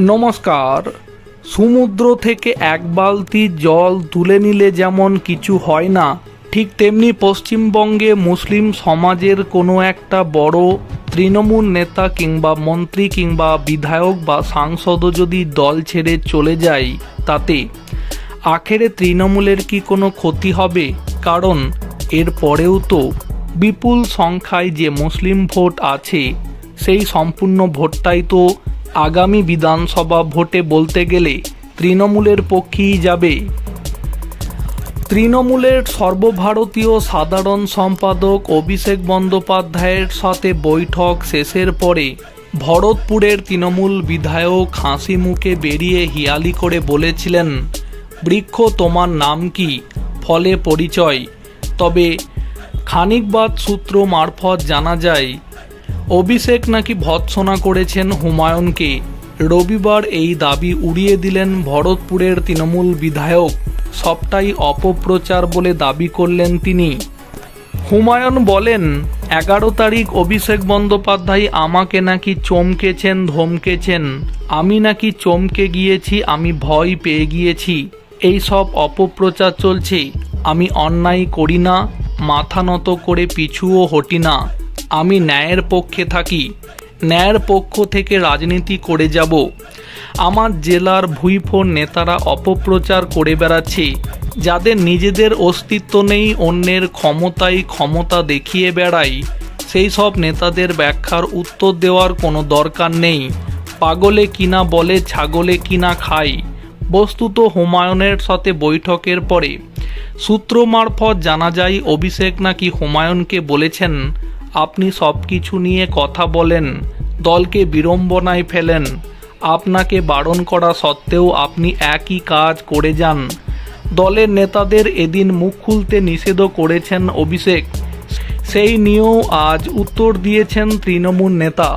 नमस्कार। समुद्र थेके एक बाल्टी जल तुले निले जेमन किछु हय ना, ठीक तेमनि पश्चिमबंगे मुस्लिम समाजेर कोनो एकटा बड़ो तृणमूल नेता किंबा मंत्री किंबा विधायक बा सांसद यदि दल छेड़े चले जाय ताते आखिरे तृणमूलेर कि कोनो क्षति हबे? कारण एर परेও तो विपुल संख्याय जे मुस्लिम भोट आछे सेई सम्पूर्ण भोटटाई तो आगामी विधानसभा भोटे बोलते गेले तृणमूलेर पक्षेई जाबे। तृणमूलेर सर्वभारतीय साधारण सम्पादक अभिषेक बंदोपाध्यायेर साथे बैठक शेषेर परे भरतपुरेर तृणमूल विधायक हासि मुखे बेरिये हियाली करे बोलेछिलेन, बृक्ष तोमार नाम कि, फले परिचय। तबे खानिक बाद सूत्र मार्फत जाना जाय अभिषेक नाकि भत्सना करेछेन हुमायूनके। रविवार एई दाबी उड़िये दिलेन भरतपुरेर तृणमूल विधायक। सबटाई अपप्रचार बोले दाबी करलेन तिनि। हुमायून बोलेन, 11 तारीख अभिषेक बंदोपाध्याय आमाके नाकि चमकेछेन धमकेछेन, आमी नाकि चमके गियेछि, आमी भय पेये गियेछि। एई सब अपप्रचार चलछे। आमी अन्याय करि ना, माथा নত करे पिछुओ हटि ना। आमी न्यायेर पक्षे थाकी, न्यायेर पक्ष थेके राजनीति करे जाबो। आमार जेलार भुईफोर नेतारा अपप्रचार करे बेड़ाচ্ছে, जादेर निजेदेर अस्तित्व नेই, अन्येर क्षमताय क्षमता देখিয়ে বেড়ায়, সেই সব নেতাদের ব্যাখ্যার উত্তর দেওয়ার কোনো দরকার নেই। পাগলে কিনা বলে ছাগলে কিনা খায়। বস্তুত হুমায়ুনের সাথে বৈঠকের পরে সূত্র মারফত জানা যায় অভিষেক নাকি হুমায়ুনকে বলেছেন, আপনি সবকিছু নিয়ে কথা বলেন, দলকে বিড়ম্বনায় ফেলেন, আপনাকে বারণ করা সত্ত্বেও আপনি একই কাজ করে যান। দলের নেতাদের এদিন মুখ খুলতে নিষেধও করেছেন অভিষেক। সেই নিয়েও আজ উত্তর দিয়েছেন তৃণমূল নেতা।